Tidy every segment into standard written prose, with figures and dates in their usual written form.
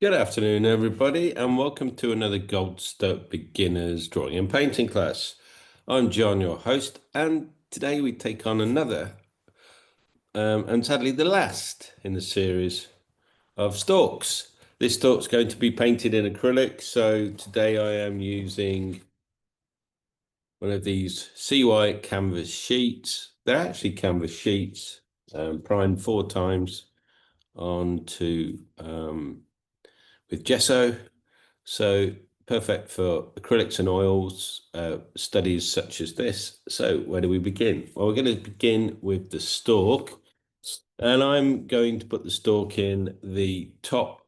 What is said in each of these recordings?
Good afternoon, everybody, and welcome to another Goldstoke Beginners Drawing and Painting class. I'm John, your host, and today we take on another, and sadly the last in the series of stalks. This stalk's going to be painted in acrylic, so today I am using one of these CY canvas sheets. They're actually canvas sheets, primed 4 times onto with gesso. So perfect for acrylics and oils studies such as this. So where do we begin? Well, we're going to begin with the stalk, and I'm going to put the stalk in the top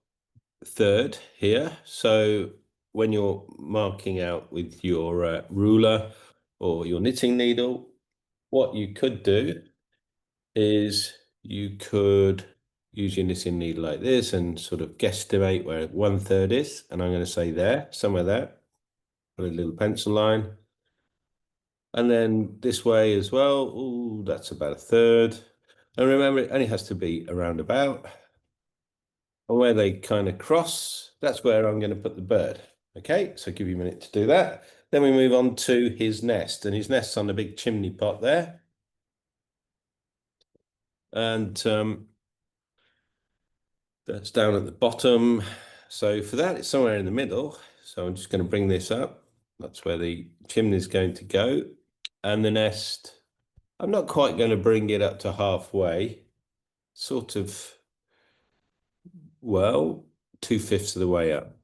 third here. So when you're marking out with your ruler or your knitting needle, what you could do is you could use your knitting needle like this and sort of guesstimate where 1/3 is. And I'm going to say there, somewhere there, put a little pencil line. And then this way as well. Oh, that's about 1/3. And remember, it only has to be around about. And where they kind of cross, that's where I'm going to put the bird. Okay, so give you a minute to do that. Then we move on to his nest, and his nest's on the big chimney pot there. And that's down at the bottom. So for that, it's somewhere in the middle. So I'm just going to bring this up. That's where the chimney is going to go. And the nest, I'm not quite going to bring it up to halfway. Sort of, well, 2/5 of the way up.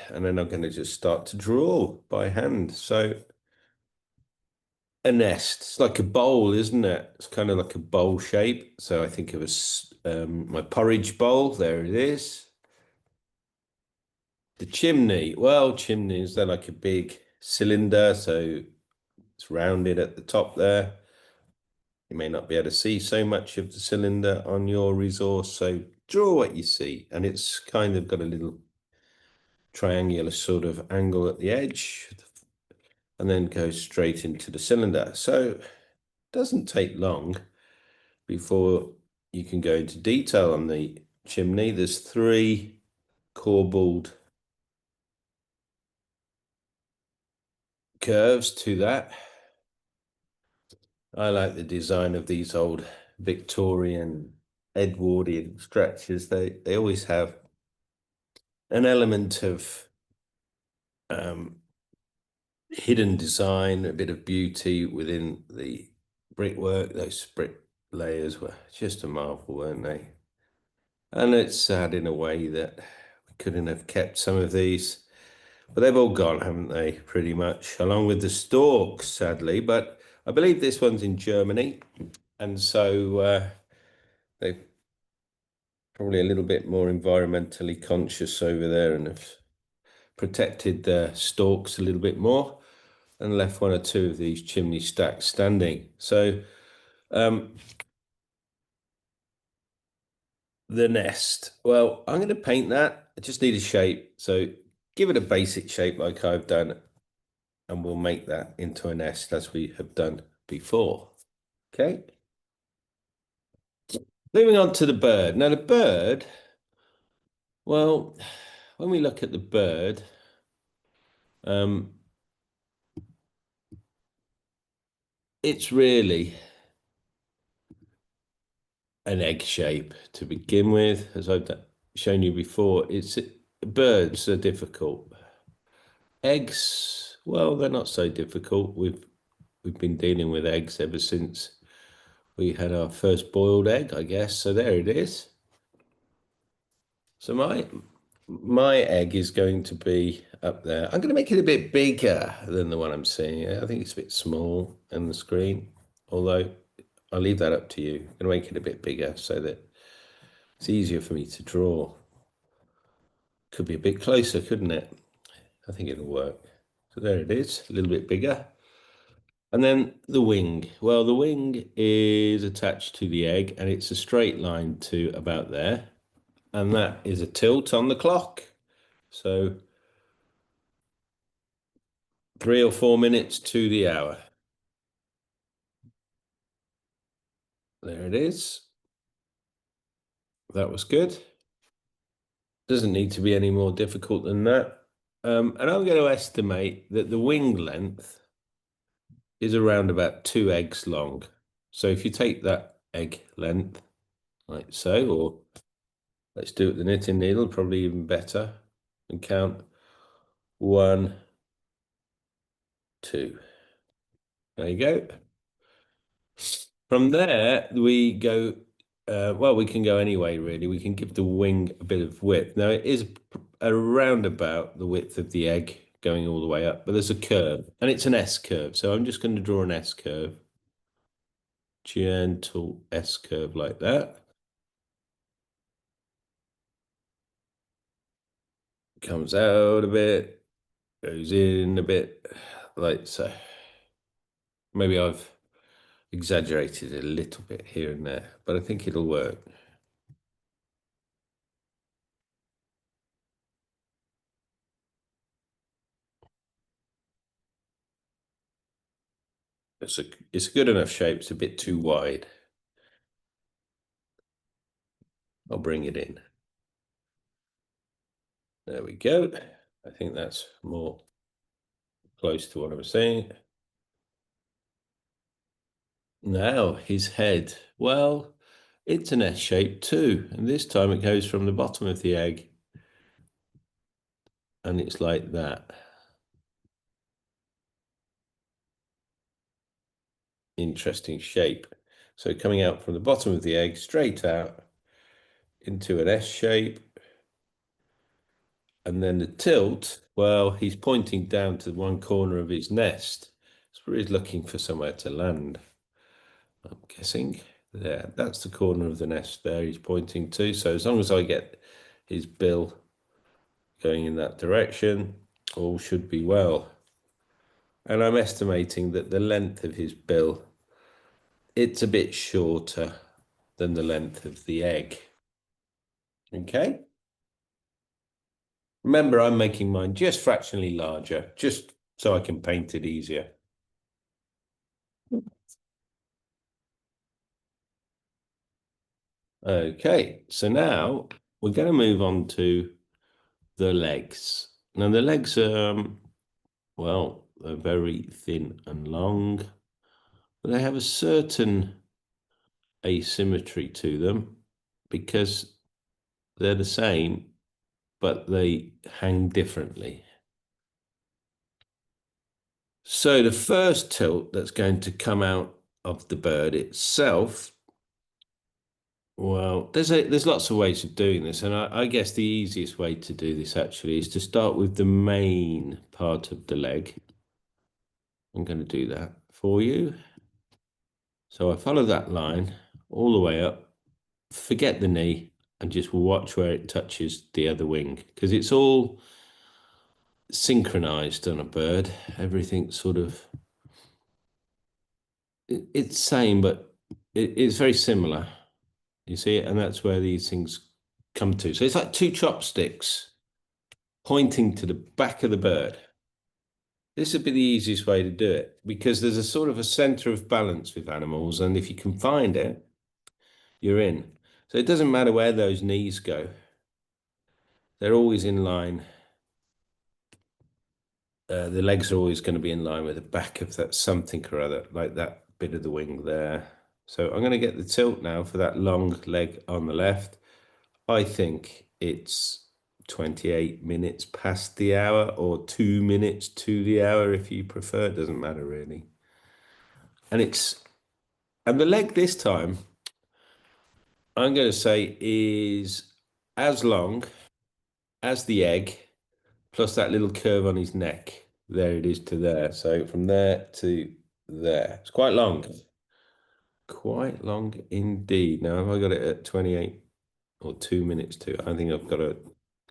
And then I'm going to just start to draw by hand. So a nest, it's like a bowl, isn't it? It's kind of like a bowl shape. So I think of my porridge bowl. There it is. The chimney, well, chimneys, they're like a big cylinder, so it's rounded at the top there. You may not be able to see so much of the cylinder on your resource, so draw what you see. And it's kind of got a little triangular sort of angle at the edge, and then goes straight into the cylinder. So it doesn't take long before you can go into detail on the chimney. There's 3 corbelled curves to that. I like the design of these old Victorian Edwardian stretchers. They always have an element of hidden design, a bit of beauty within the brickwork. Those brick layers were just a marvel, weren't they? And it's sad in a way that we couldn't have kept some of these, but they've all gone, haven't they? Pretty much, along with the stalks, sadly. But I believe this one's in Germany, and so they've probably a little bit more environmentally conscious over there and have protected the stalks a little bit more and left 1 or 2 of these chimney stacks standing. So the nest, well, I'm going to paint that. I just need a shape. So give it a basic shape like I've done, and we'll make that into a nest as we have done before. Okay. Moving on to the bird. Now the bird, well, when we look at the bird, it's really an egg shape to begin with. As I've shown you before, birds are difficult. Eggs, well, they're not so difficult. We've been dealing with eggs ever since we had our first boiled egg, I guess. So there it is. So my egg is going to be up there. I'm going to make it a bit bigger than the one I'm seeing. I think it's a bit small on the screen, although I'll leave that up to you. I'm going to make it a bit bigger so that it's easier for me to draw. Could be a bit closer, couldn't it? I think it'll work. So there it is, a little bit bigger. And then the wing. Well, the wing is attached to the egg and it's a straight line to about there. And that is a tilt on the clock. So 3 or 4 minutes to the hour. There it is. That was good. Doesn't need to be any more difficult than that. And I'm going to estimate that the wing length is around about 2 eggs long. So if you take that egg length, like so, or let's do it with the knitting needle, probably even better, and count 1, 2. There you go. From there, we go, well, we can go anyway, really. We can give the wing a bit of width. Now, it is around about the width of the egg going all the way up, but there's a curve, and it's an S curve. So I'm just going to draw an S curve, gentle S curve like that. Comes out a bit, goes in a bit, like so. Maybe I've exaggerated a little bit here and there, but I think it'll work. It's a good enough shape. It's a bit too wide. I'll bring it in. There we go. I think that's more close to what I was saying. Now his head. Well, it's an S shape too. And this time it goes from the bottom of the egg. And it's like that. Interesting shape. So coming out from the bottom of the egg, straight out into an S shape. And then the tilt, well, he's pointing down to one corner of his nest. So he's looking for somewhere to land, I'm guessing. There, that's the corner of the nest there he's pointing to. So as long as I get his bill going in that direction, all should be well. And I'm estimating that the length of his bill, it's a bit shorter than the length of the egg. Okay? Remember, I'm making mine just fractionally larger, just so I can paint it easier. Okay, so now we're going to move on to the legs. Now the legs are, well, they're very thin and long, but they have a certain asymmetry to them because they're the same, but they hang differently. So the first tilt that's going to come out of the bird itself, well, there's lots of ways of doing this, and I guess the easiest way to do this actually is to start with the main part of the leg. I'm going to do that for you. So I follow that line all the way up, forget the knee, and just watch where it touches the other wing, because it's all synchronized on a bird. Everything's sort of, it's same, but it's very similar. You see it, and that's where these things come to. So it's like two chopsticks pointing to the back of the bird. This would be the easiest way to do it because there's a sort of a center of balance with animals, and if you can find it, you're in. So it doesn't matter where those knees go. They're always in line. The legs are always going to be in line with the back of that something or other, like that bit of the wing there. So I'm going to get the tilt now for that long leg on the left. I think it's 28 minutes past the hour or 2 minutes to the hour if you prefer. It doesn't matter really. And the leg this time, I'm going to say is as long as the egg plus that little curve on his neck. There it is to there. So from there to there. It's quite long. Quite long indeed. Now, have I got it at 28 or 2 minutes to? I think I've got to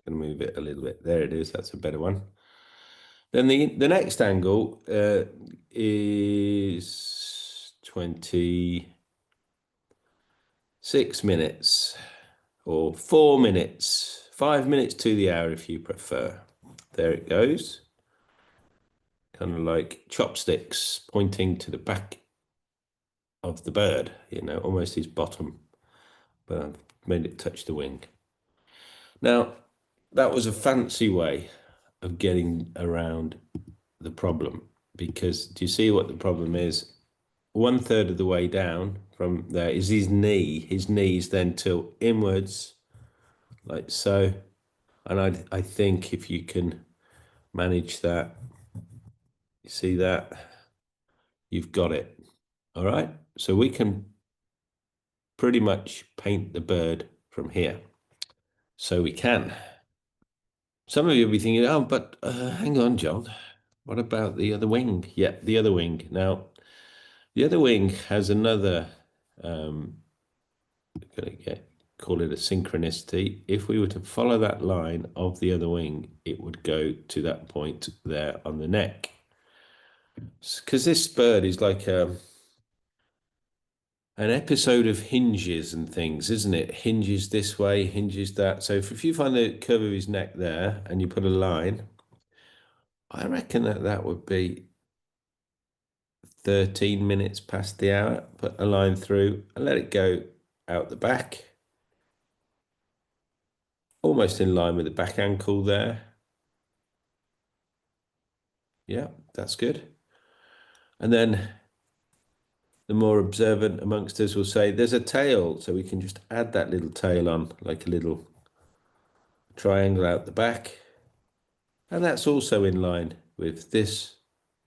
move it a little bit. There it is. That's a better one. Then the next angle is 26 minutes or 4 minutes, 5 minutes to the hour if you prefer. There it goes. Kind of like chopsticks pointing to the back of the bird, almost his bottom, but I've made it touch the wing. Now, that was a fancy way of getting around the problem because do you see what the problem is? One third of the way down from there is his knee. His knees then tilt inwards like so. And I think if you can manage that, you see that, you've got it. All right. So we can pretty much paint the bird from here. So we can. Some of you will be thinking, oh, but hang on, John. What about the other wing? Yeah, the other wing. Now, the other wing has another, gonna get call it a synchronicity. If we were to follow that line of the other wing, it would go to that point there on the neck. Because this bird is like an episode of hinges and things, isn't it? Hinges this way, hinges that. So if you find the curve of his neck there and you put a line, I reckon that would be 13 minutes past the hour. Put a line through and let it go out the back, almost in line with the back ankle there. Yeah, that's good. And then the more observant amongst us will say there's a tail, so we can just add that little tail on like a little triangle out the back. And that's also in line with this,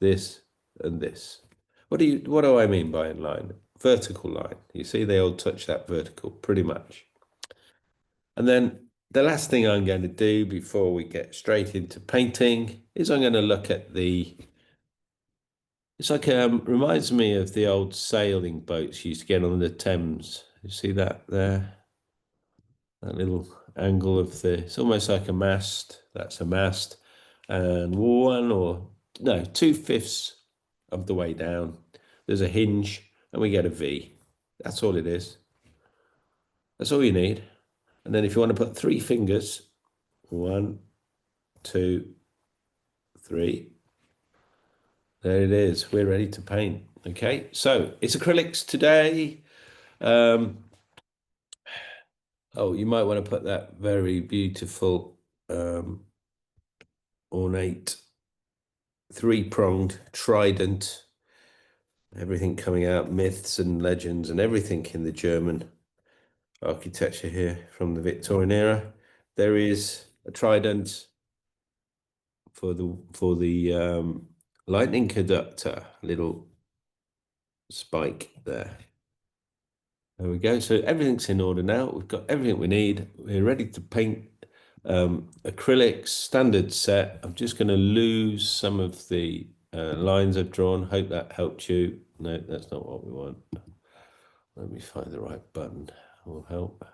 this, and this. What do I mean by in line? Vertical line. You see they all touch that vertical pretty much. And then the last thing I'm going to do before we get straight into painting is I'm going to look at it's like reminds me of the old sailing boats you used to get on the Thames. You see that there? That little angle of it's almost like a mast. That's a mast. And one or no, 2/5 of the way down, there's a hinge and we get a V. That's all it is. That's all you need. And then if you want to put three fingers, 1, 2, 3, there it is. We're ready to paint. Okay, so it's acrylics today. Oh, you might want to put that very beautiful, ornate, three-pronged trident, everything coming out, myths and legends and everything in the German architecture here from the Victorian era. There is a trident for the lightning conductor, little spike there. There we go. So everything's in order now. We've got everything we need. We're ready to paint acrylics, standard set. I'm just going to lose some of the lines I've drawn. Hope that helped you. No, that's not what we want. Let me find the right button. Will help.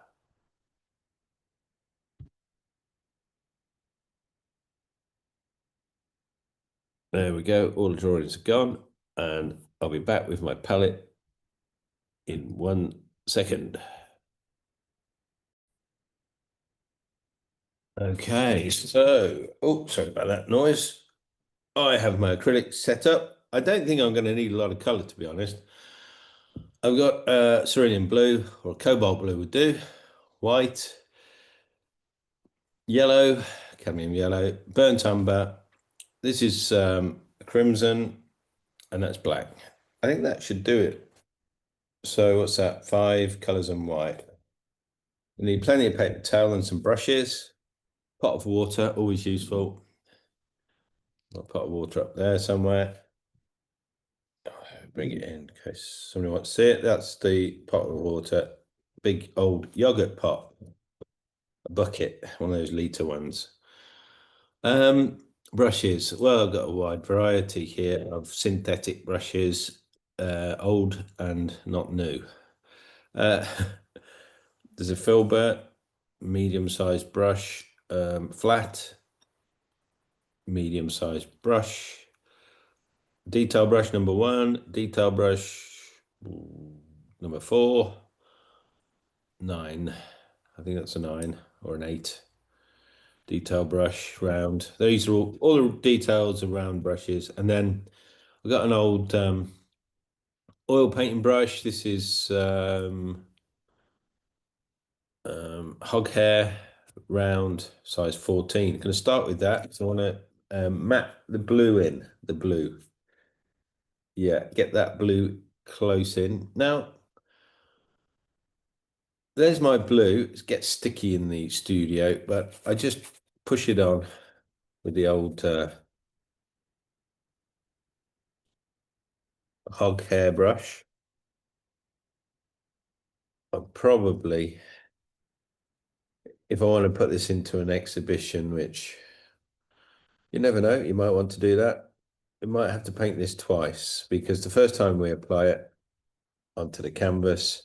There we go. All the drawings are gone. And I'll be back with my palette in 1 second. Okay, so, oh, sorry about that noise. I have my acrylics set up. I don't think I'm going to need a lot of color, to be honest. I've got cerulean blue or cobalt blue would do, white, yellow, cadmium yellow, burnt umber. This is crimson, and that's black. I think that should do it. So what's that? 5 colors and white. You need plenty of paper towel and some brushes. Pot of water, always useful. Got a pot of water up there somewhere. Bring it in in case somebody wants to see it. That's the pot of water, big old yogurt pot, a bucket, one of those litre ones. Brushes. Well, I've got a wide variety here of synthetic brushes, old and not new. There's a filbert, medium-sized brush, flat, medium-sized brush, detail brush number 1, detail brush number 4, 9. I think that's a 9 or an 8. Detail brush, round. These are all the details of round brushes. And then I've got an old oil painting brush. This is hog hair round size 14. I'm going to start with that. So I want to map the blue in, the blue. Yeah, get that blue close in. Now, there's my blue. It gets sticky in the studio, but I just push it on with the old hog hairbrush. I'll probably, if I want to put this into an exhibition, which you never know, you might want to do that. We might have to paint this twice because the first time we apply it onto the canvas,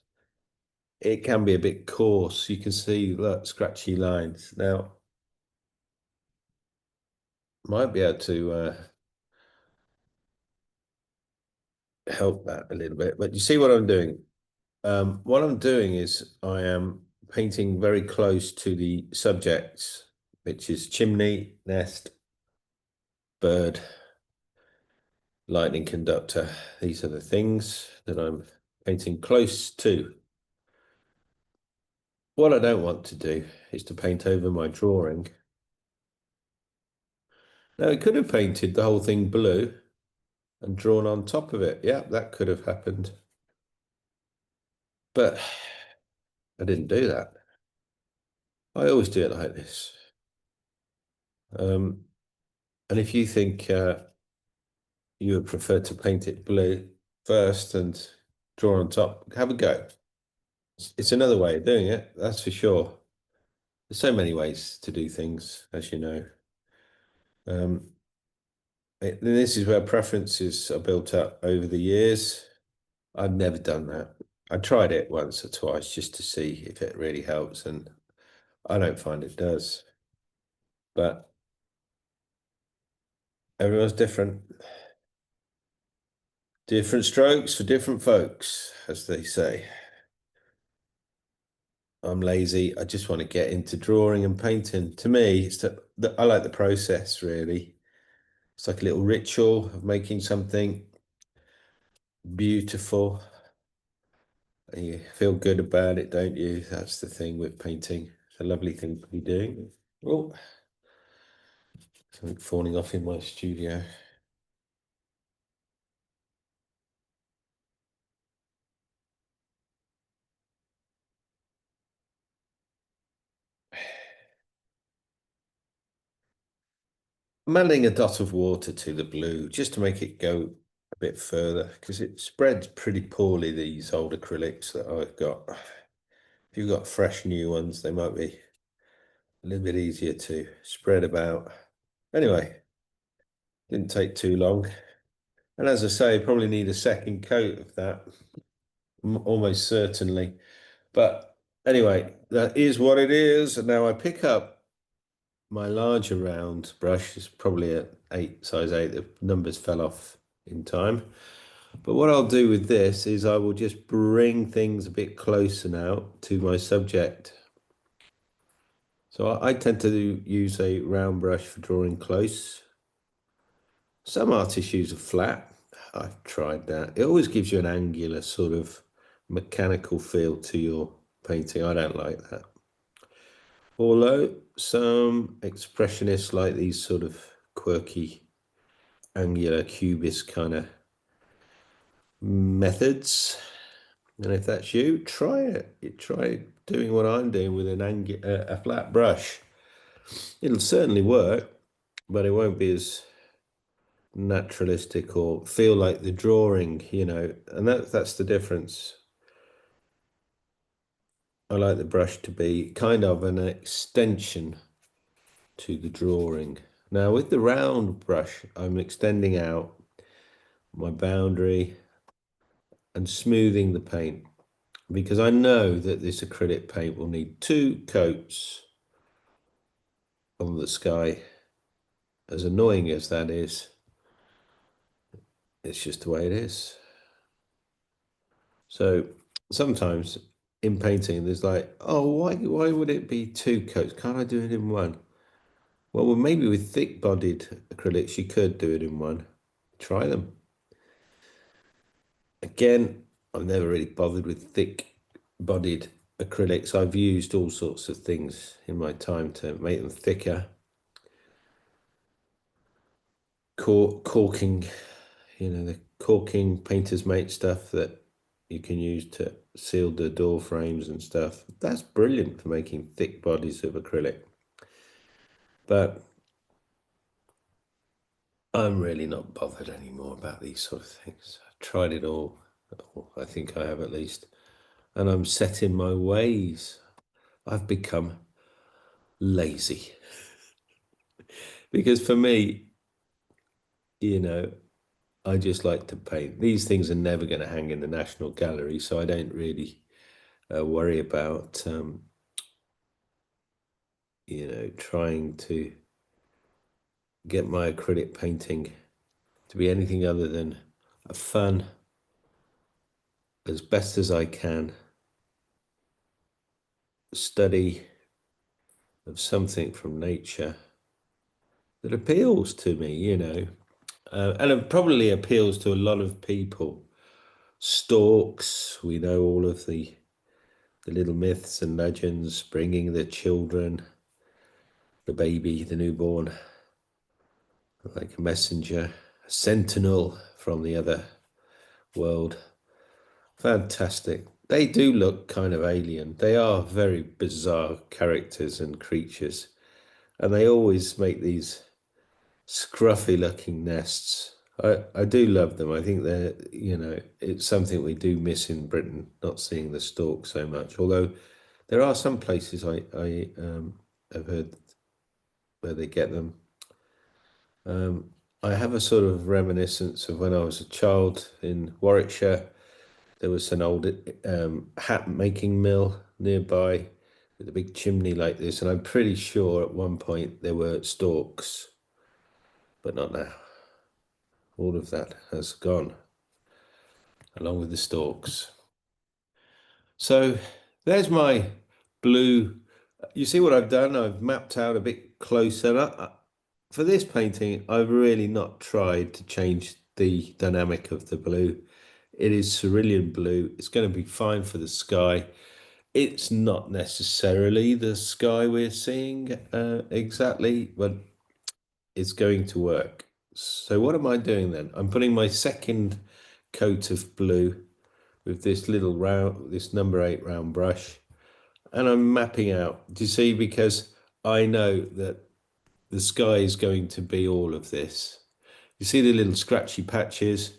it can be a bit coarse. You can see, look, scratchy lines. Now, might be able to help that a little bit, but you see what I'm doing? What I'm doing is I am painting very close to the subjects, which is chimney, nest, bird, lightning conductor. These are the things that I'm painting close to. What I don't want to do is to paint over my drawing. Now, I could have painted the whole thing blue and drawn on top of it. Yeah, that could have happened. But I didn't do that. I always do it like this. And if you think you would prefer to paint it blue first and draw on top, have a go. It's another way of doing it, that's for sure. There's so many ways to do things, as you know. This is where preferences are built up over the years. I've never done that. I tried it once or twice just to see if it really helps, and I don't find it does. But everyone's different. Different strokes for different folks, as they say. I'm lazy. I just want to get into drawing and painting. To me, I like the process, really. It's like a little ritual of making something beautiful. And you feel good about it, don't you? That's the thing with painting. It's a lovely thing to be doing. Oh, something falling off in my studio. I'm adding a dot of water to the blue just to make it go a bit further because it spreads pretty poorly, these old acrylics that I've got. If you've got fresh new ones, they might be a little bit easier to spread about. Anyway, didn't take too long. And as I say, probably need a second coat of that, almost certainly. But anyway, that is what it is. And now I pick up my larger round brush. It's probably a size 8. The numbers fell off in time. But what I'll do with this is I will just bring things a bit closer now to my subject. So I tend to use a round brush for drawing close. Some artists use a flat. I've tried that. It always gives you an angular sort of mechanical feel to your painting. I don't like that. Although some expressionists like these sort of quirky, angular, cubist kind of methods. And if that's you, try it. You try doing what I'm doing with a flat brush. It'll certainly work, but it won't be as naturalistic or feel like the drawing, you know, and that's the difference. I like the brush to be kind of an extension to the drawing. Now with the round brush, I'm extending out my boundary and smoothing the paint because I know that this acrylic paint will need 2 coats on the sky. As annoying as that is, it's just the way it is. So sometimes in painting, there's like, oh, why would it be 2 coats? Can't I do it in one? Well, maybe with thick-bodied acrylics, you could do it in one. Try them. Again, I'm never really bothered with thick-bodied acrylics, I've used all sorts of things in my time to make them thicker. Corking, the corking painters make stuff that you can use to seal the door frames and stuff. That's brilliant for making thick bodies of acrylic. But I'm really not bothered anymore about these sort of things. I've tried it all. I think I have at least. And I'm set in my ways. I've become lazy. Because for me, I just like to paint. These things are never going to hang in the National Gallery, so I don't really worry about, trying to get my acrylic painting to be anything other than a fun, as best as I can, study of something from nature that appeals to me. And it probably appeals to a lot of people. Storks, we know all of the little myths and legends, bringing the children, the baby, the newborn, like a messenger, a sentinel from the other world. Fantastic. They do look kind of alien. They are very bizarre characters and creatures, and they always make these scruffy looking nests. I do love them. I think it's something we do miss in Britain, not seeing the stork so much. Although there are some places I have heard where they get them. I have a sort of reminiscence of when I was a child in Warwickshire. There was an old hat making mill nearby with a big chimney like this, and I'm pretty sure at one point there were storks, but not now. All of that has gone, along with the storks. So there's my blue. You see what I've done? I've mapped out a bit closer. For this painting, I've really not tried to change the dynamic of the blue. It is cerulean blue. It's going to be fine for the sky. It's not necessarily the sky we're seeing exactly, but it's going to work. So what am I doing then? I'm putting my second coat of blue with this little round, this number 8 round brush, and I'm mapping out. Do you see? Because I know that the sky is going to be all of this. You see the little scratchy patches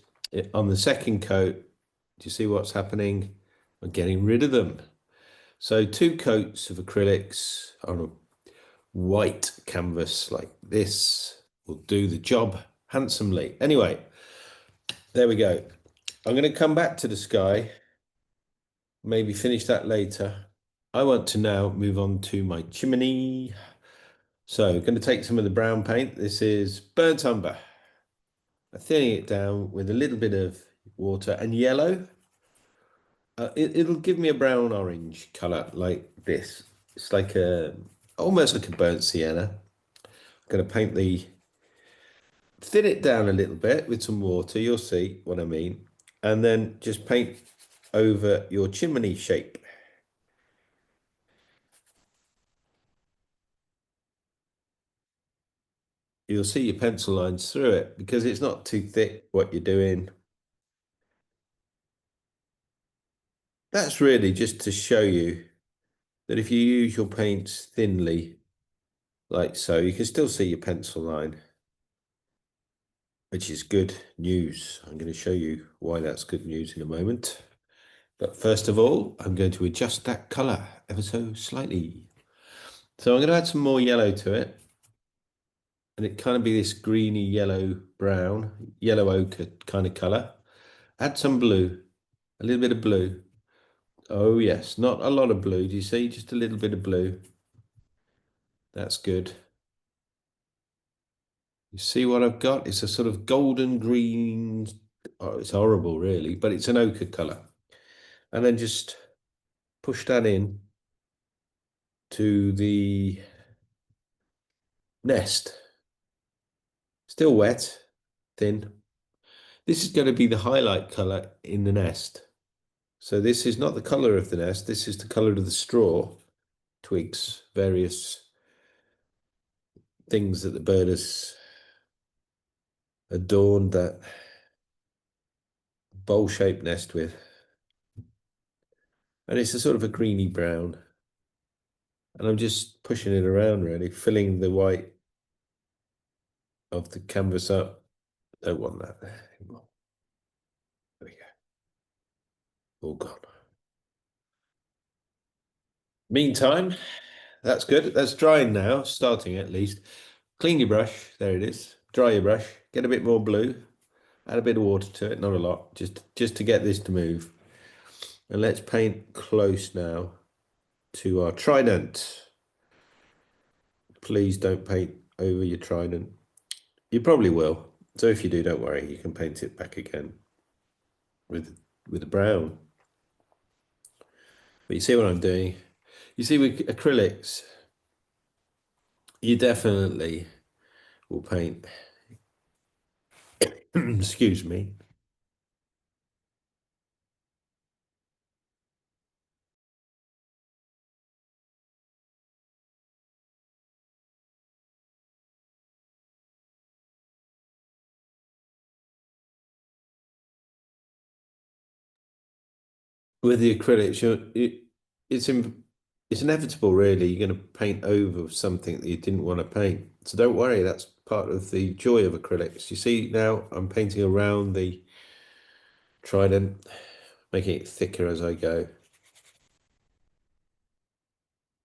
on the second coat. Do you see what's happening? I'm getting rid of them. So 2 coats of acrylics on a white canvas like this will do the job handsomely. Anyway, there we go. I'm going to come back to the sky, maybe finish that later. I want to now move on to my chimney. So I'm going to take some of the brown paint. This is burnt umber. I'm thinning it down with a little bit of water and yellow. It'll give me a brown orange color like this. It's like almost like a burnt sienna. I'm going to thin it down a little bit with some water. You'll see what I mean. And then just paint over your chimney shape. You'll see your pencil lines through it because it's not too thick what you're doing. That's really just to show you that if you use your paints thinly, like so, you can still see your pencil line, which is good news. I'm going to show you why that's good news in a moment. But first of all, I'm going to adjust that color ever so slightly. So I'm going to add some more yellow to it. And it kind of be this greeny yellow brown, yellow ochre kind of color. Add some blue, a little bit of blue. Oh yes, not a lot of blue. Do you see? Just a little bit of blue. That's good. You see what I've got? It's a sort of golden green. Oh, it's horrible, really, but it's an ochre color. And then just push that in to the nest. Still wet, thin. This is going to be the highlight color in the nest. So this is not the color of the nest. This is the color of the straw, twigs, various things that the bird has adorned that bowl-shaped nest with. And it's a sort of a greeny brown. And I'm just pushing it around really, filling the white of the canvas up. Don't want that anymore. There we go. All gone. Meantime, that's good. That's drying now, starting at least. Clean your brush. There it is. Dry your brush. Get a bit more blue. Add a bit of water to it, not a lot, just to get this to move. And let's paint close now to our trident. Please don't paint over your trident. You probably will. So if you do, don't worry. You can paint it back again with a brown. But you see what I'm doing? You see, with acrylics, you definitely will paint, excuse me, with the acrylics, it's it's inevitable, really. You're going to paint over something that you didn't want to paint. So don't worry, that's part of the joy of acrylics. You see, now I'm painting around the trident, making it thicker as I go.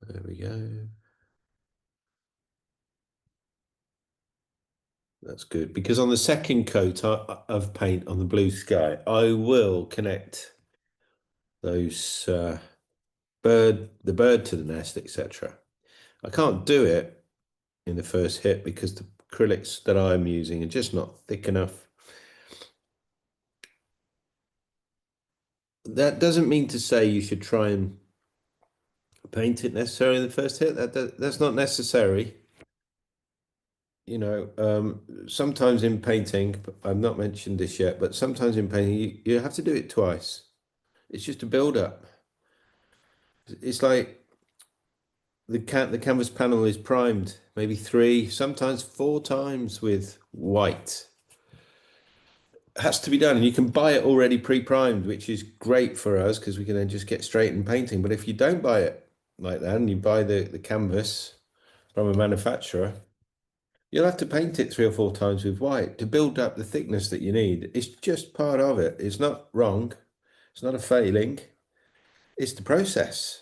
There we go. That's good, because on the second coat of paint on the blue sky, I will connect those the bird to the nest, etc. I can't do it in the first hit because the acrylics that I'm using are just not thick enough. That doesn't mean to say you should try and paint it necessarily in the first hit. That's not necessary. You know, sometimes in painting, I've not mentioned this yet, but sometimes in painting, you have to do it twice. It's just a build up. It's like the canvas panel is primed maybe 3, sometimes 4 times with white. It has to be done, and you can buy it already pre-primed, which is great for us because we can then just get straight in painting. But if you don't buy it like that and you buy the canvas from a manufacturer, you'll have to paint it 3 or 4 times with white to build up the thickness that you need. It's just part of it. It's not wrong. It's not a failing. It's the process.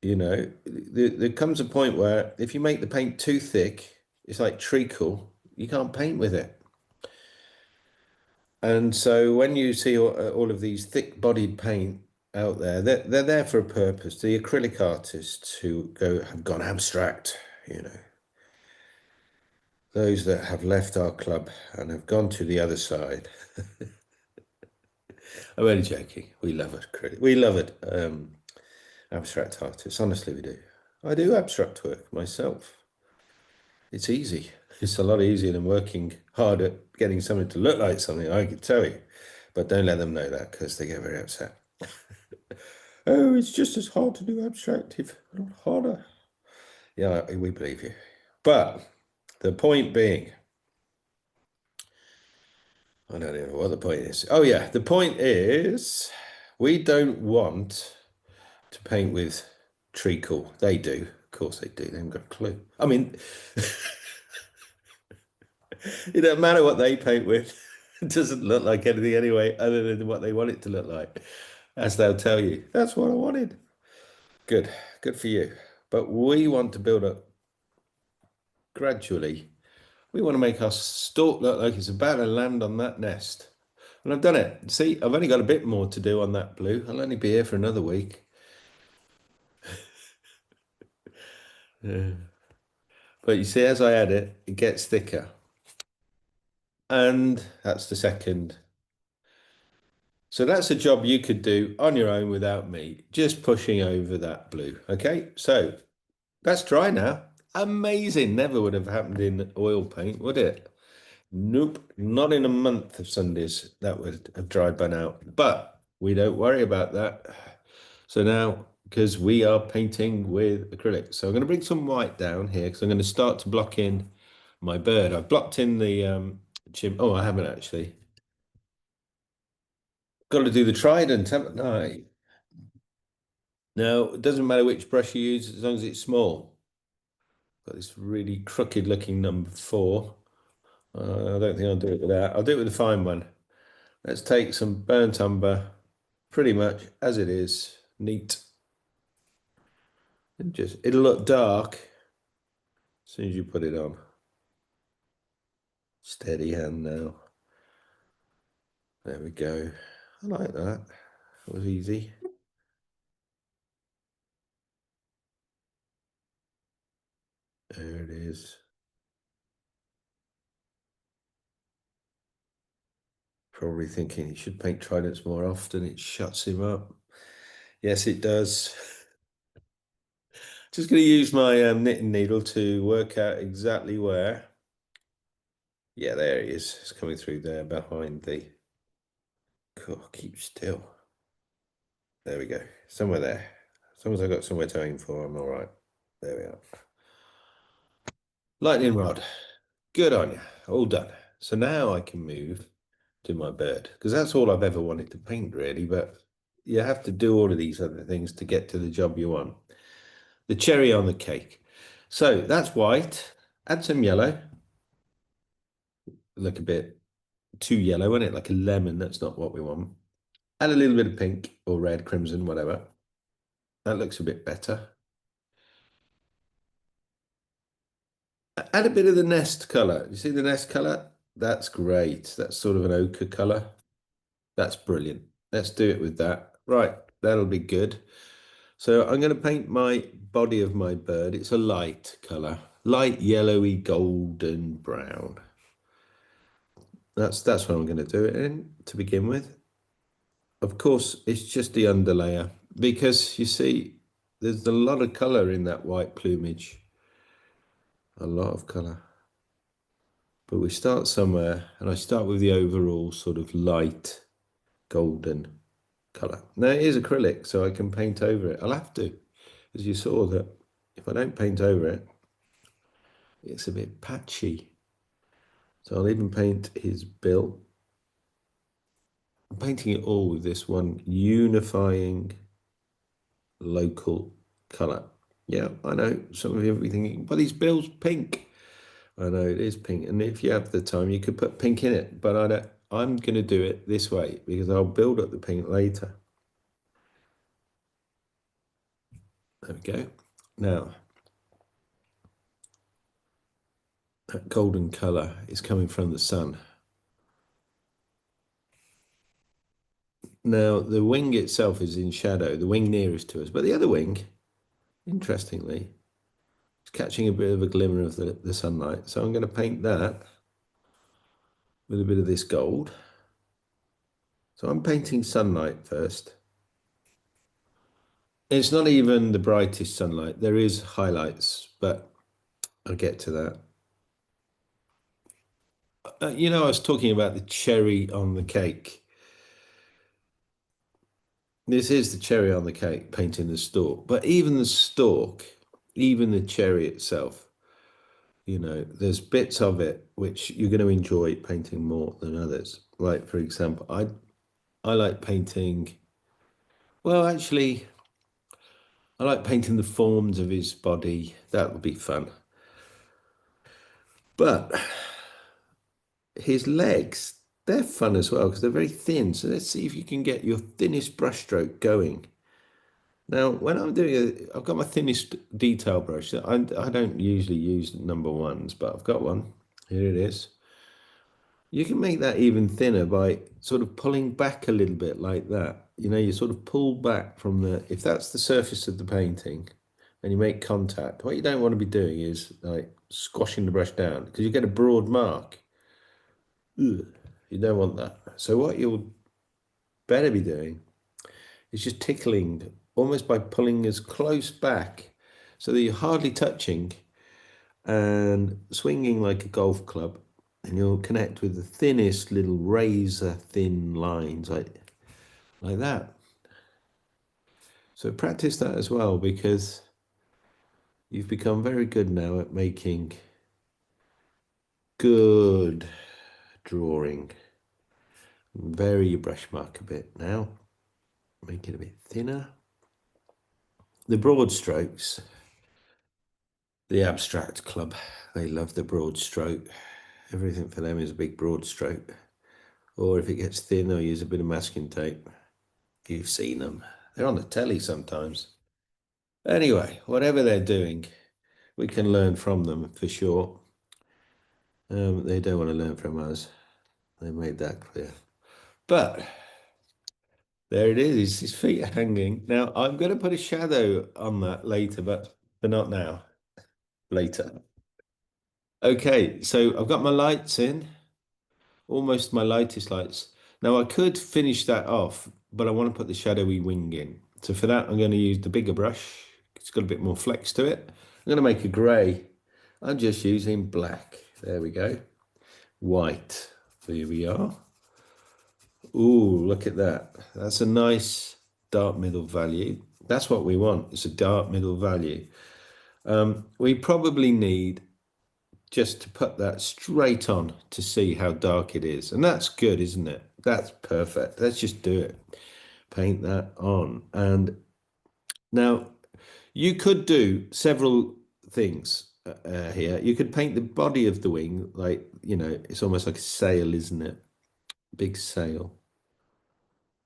You know, there comes a point where if you make the paint too thick, it's like treacle. You can't paint with it. And so when you see all of these thick-bodied paint out there, they're there for a purpose. The acrylic artists who have gone abstract, you know, those that have left our club and have gone to the other side. I'm only joking. We love acrylic. We love it. Abstract artists. Honestly, we do. I do abstract work myself. It's easy. It's a lot easier than working hard at getting something to look like something, I can tell you. But don't let them know that because they get very upset. Oh, it's just as hard to do abstract, if not harder. Yeah, we believe you. But the point being, I don't even know what the point is. Oh yeah, the point is we don't want to paint with treacle. They do. Of course they do. They haven't got a clue. I mean, it doesn't matter what they paint with. It doesn't look like anything anyway, other than what they want it to look like. As they'll tell you. That's what I wanted. Good. Good for you. But we want to build up gradually. We want to make our stalk look like it's about to land on that nest. And I've done it. See, I've only got a bit more to do on that blue. I'll only be here for another week. Yeah. But you see, as I add it, it gets thicker. And that's the second. So that's a job you could do on your own without me, just pushing over that blue. Okay, so that's dry now. Amazing. Never would have happened in oil paint, would it? Nope, not in a month of Sundays. That would have dried by now. But we don't worry about that. So now, because we are painting with acrylic, so I'm going to bring some white down here because I'm going to start to block in my bird. I've blocked in the chim. Oh, I haven't actually. Got to do the trident, haven't I? Now, it doesn't matter which brush you use as long as it's small. Got this really crooked looking number 4. I don't think I'll do it with that. I'll do it with a fine one. Let's take some burnt umber, pretty much as it is, neat. And just it'll look dark as soon as you put it on. Steady hand now. There we go. I like that. That was easy. There it is. Probably thinking he should paint tridents more often. It shuts him up. Yes, it does. Just going to use my knitting needle to work out exactly where. Yeah, there he is. It's coming through there behind the... Cool, keep still. There we go. Somewhere there. As long as I've got somewhere to aim for, I'm all right. There we are. Lightning rod. Good on you. All done. So now I can move to my bird because that's all I've ever wanted to paint, really. But you have to do all of these other things to get to the job you want. The cherry on the cake. So that's white. Add some yellow. Look a bit too yellow, isn't it? Like a lemon. That's not what we want. Add a little bit of pink or red, crimson, whatever. That looks a bit better. Add a bit of the nest color. You see the nest color? That's great. That's sort of an ochre color. That's brilliant. Let's do it with that. Right, that'll be good. So I'm going to paint my body of my bird. It's a light color, light yellowy golden brown. That's what I'm going to do it in to begin with. Of course, it's just the underlayer because you see, there's a lot of color in that white plumage. A lot of color. But we start somewhere, and I start with the overall sort of light golden color. Now it is acrylic, so I can paint over it. I'll have to, as you saw that if I don't paint over it, it's a bit patchy. So I'll even paint his bill. I'm painting it all with this one unifying local color. Yeah, I know some of you will be thinking, but his bill's pink. I know it is pink, and if you have the time, you could put pink in it, but I don't. I'm going to do it this way because I'll build up the pink later. There we go. Now, that golden color is coming from the sun. Now, the wing itself is in shadow, the wing nearest to us, but the other wing, interestingly, is catching a bit of a glimmer of the sunlight. So I'm going to paint that with a bit of this gold. So I'm painting sunlight first. It's not even the brightest sunlight. There is highlights, but I'll get to that. You know, I was talking about the cherry on the cake. This is the cherry on the cake, painting the stalk. But even the stalk, even the cherry itself, you know, there's bits of it which you're going to enjoy painting more than others. Like, for example, I like painting, well, actually, I like painting the forms of his body. That would be fun. But his legs, they're fun as well because they're very thin. So let's see if you can get your thinnest brushstroke going. Now, when I'm doing it, I've got my thinnest detail brush. I don't usually use number ones, but I've got one. Here it is. You can make that even thinner by sort of pulling back a little bit like that. You know, you sort of pull back from if that's the surface of the painting and you make contact, what you don't want to be doing is like squashing the brush down because you get a broad mark. Ugh, you don't want that. So what you'll better be doing is just tickling almost by pulling as close back so that you're hardly touching and swinging like a golf club, and you'll connect with the thinnest little razor thin lines like that. So practice that as well, because you've become very good now at making good drawing. Vary your brush mark a bit now. Make it a bit thinner. The broad strokes, the abstract club, they love the broad stroke. Everything for them is a big broad stroke. Or if it gets thin, they'll use a bit of masking tape. You've seen them. They're on the telly sometimes. Anyway, whatever they're doing, we can learn from them for sure. They don't want to learn from us. They made that clear. But there it is. His feet are hanging. Now, I'm going to put a shadow on that later, but not now. Later. Okay, so I've got my lights in. Almost my lightest lights. Now, I could finish that off, but I want to put the shadowy wing in. So for that, I'm going to use the bigger brush. It's got a bit more flex to it. I'm going to make a grey. I'm just using black. There we go. White. Here we are. Ooh, look at that. That's a nice dark middle value. That's what we want. It's a dark middle value. We probably need just to put that straight on to see how dark it is. And that's good, isn't it? That's perfect. Let's just do it. Paint that on. And now you could do several things here. You could paint the body of the wing, like, it's almost like a sail, isn't it? Big sail.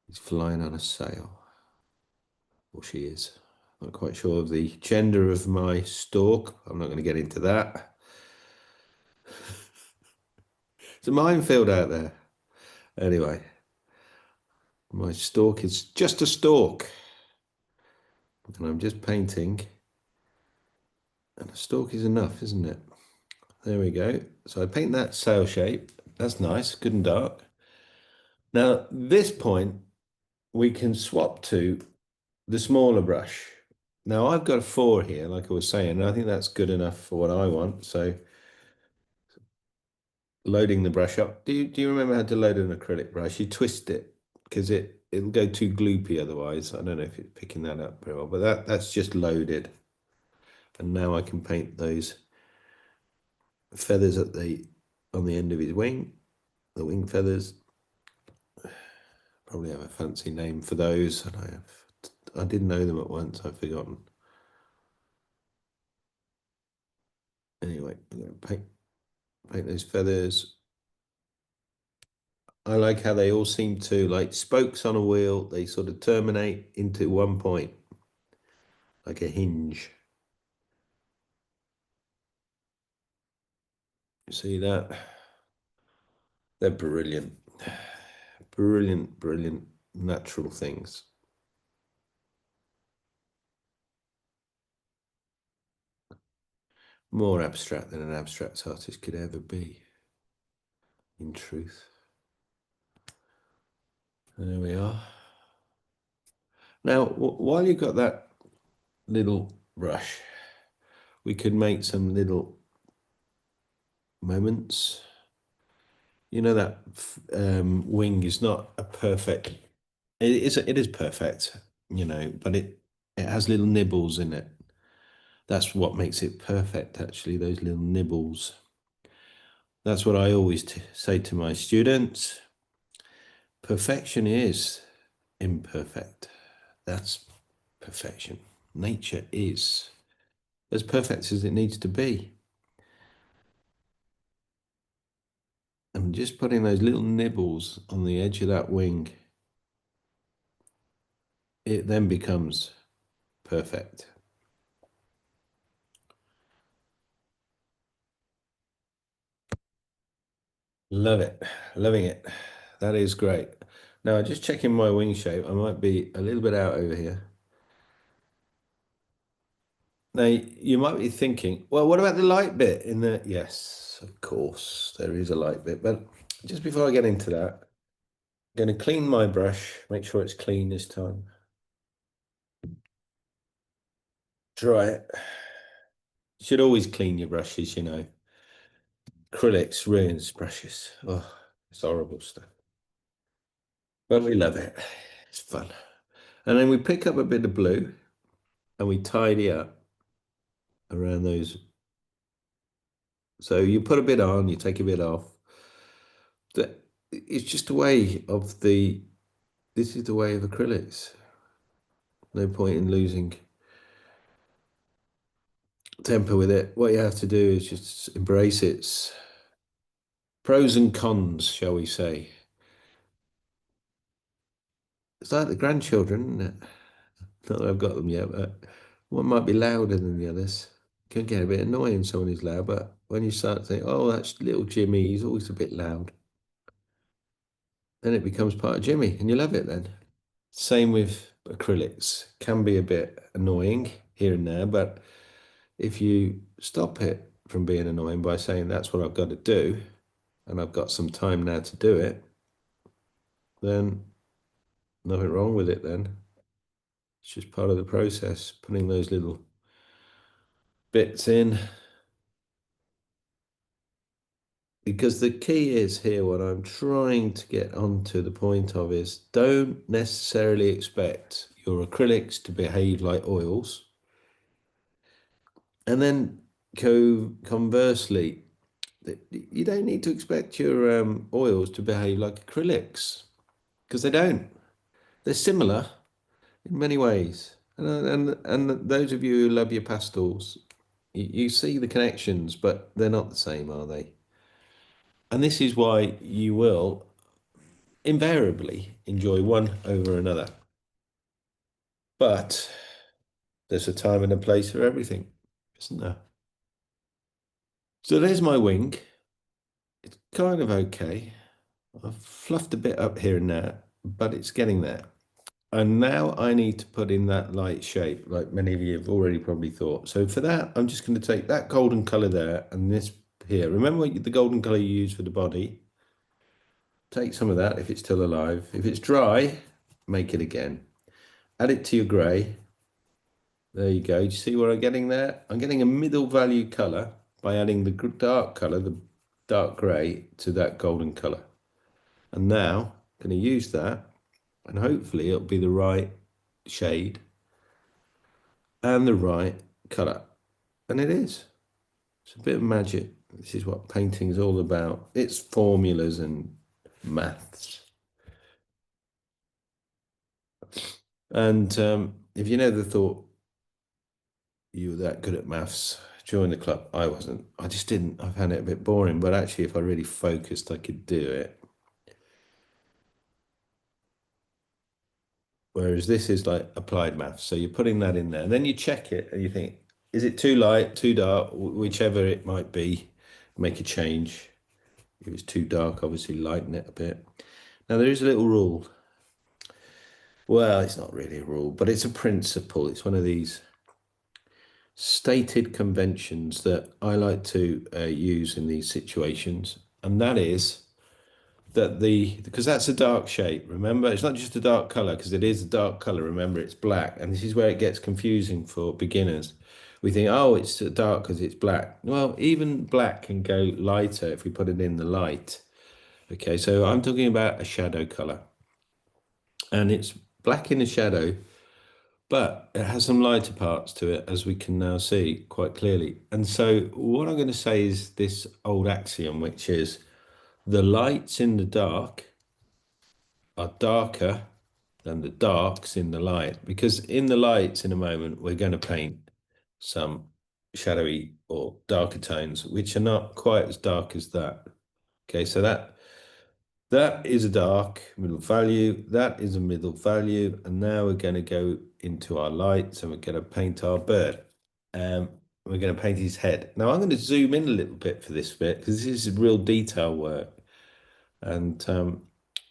He's flying on a sail. Or she is. Not quite sure of the gender of my stork. I'm not going to get into that. It's a minefield out there. Anyway, my stork is just a stork. And I'm just painting. And a stork is enough, isn't it? There we go. So I paint that sail shape. That's nice, good and dark. Now, this point, we can swap to the smaller brush. Now, I've got a 4 here, like I was saying, and I think that's good enough for what I want. So loading the brush up. Do you remember how to load an acrylic brush? You twist it because it'll go too gloopy otherwise. I don't know if it's picking that up very well, but that's just loaded. And now I can paint those feathers on the end of his wing, the wing feathers. Probably have a fancy name for those, and I did know them at once. I've forgotten. Anyway, I'm going to paint those feathers. I like how they all seem to, like spokes on a wheel, they sort of terminate into one point, like a hinge. You see that? They're brilliant. Brilliant, brilliant natural things. More abstract than an abstract artist could ever be, in truth. There we are. Now, while you've got that little brush, we could make some little moments. You know that wing is not a perfect. It is perfect, but it has little nibbles in it. That's what makes it perfect, actually. Those little nibbles. That's what I always say to my students. Perfection is imperfect. That's perfection. Nature is as perfect as it needs to be. And just putting those little nibbles on the edge of that wing, it then becomes perfect. Love it. Loving it. That is great. Now, just checking my wing shape. I might be a little bit out over here. Now, you might be thinking, well, what about the light bit in the... Yes, of course, there is a light bit. But just before I get into that, I'm going to clean my brush, make sure it's clean this time. Dry it. You should always clean your brushes, Acrylics ruins brushes. Oh, it's horrible stuff. But we love it. It's fun. And then we pick up a bit of blue and we tidy up around those. So you put a bit on, you take a bit off. That it's just a way of the. This is the way of acrylics. No point in losing temper with it. What you have to do is just embrace its pros and cons, shall we say. It's like the grandchildren, isn't it? Not that I've got them yet, but one might be louder than the others. Can get a bit annoying someone who's loud, but when you start to think, oh, that's little Jimmy, he's always a bit loud, then it becomes part of Jimmy and you love it then. Same with acrylics. Can be a bit annoying here and there, but if you stop it from being annoying by saying that's what I've got to do, and I've got some time now to do it, then nothing wrong with it then. It's just part of the process, putting those little bits in. Because the key is here, what I'm trying to get onto the point of is don't necessarily expect your acrylics to behave like oils. And then conversely, you don't need to expect your oils to behave like acrylics because they don't. They're similar in many ways. And those of you who love your pastels, you see the connections, but they're not the same, are they? And this is why you will invariably enjoy one over another. But there's a time and a place for everything, isn't there? So there's my wing. It's kind of okay. I've fluffed a bit up here and there, but it's getting there. And now I need to put in that light shape, like many of you have already probably thought. So for that, I'm just going to take that golden color there and this here. Remember the golden color you use for the body? Take some of that if it's still alive. If it's dry, make it again. Add it to your gray. There you go. Do you see what I'm getting there? I'm getting a middle value color by adding the dark color, the dark gray, to that golden color. And now I'm going to use that and hopefully it'll be the right shade and the right color. And it is. It's a bit of magic. This is what painting is all about. It's formulas and maths. And if you never thought you were that good at maths, join the club. I wasn't. I just didn't. I found it a bit boring. But actually, if I really focused, I could do it. Whereas this is like applied maths. So you're putting that in there. And then you check it and you think, is it too light, too dark, whichever it might be, make a change. If it's too dark, obviously lighten it a bit. Now there is a little rule. Well, it's not really a rule, but it's a principle. It's one of these stated conventions that I like to use in these situations. And that is that because that's a dark shape, remember, it's not just a dark color because it is a dark color. Remember, it's black. And this is where it gets confusing for beginners. We think, oh, it's dark because it's black. Well, even black can go lighter if we put it in the light. Okay, so I'm talking about a shadow color. And it's black in the shadow, but it has some lighter parts to it, as we can now see quite clearly. And so what I'm going to say is this old axiom, which is the lights in the dark are darker than the darks in the light, because in the lights in a moment, we're going to paint some shadowy or darker tones, which are not quite as dark as that. Okay, so that is a dark middle value, that is a middle value, and now we're going to go into our lights and we're going to paint our bird. We're going to paint his head. Now I'm going to zoom in a little bit for this bit because this is real detail work. And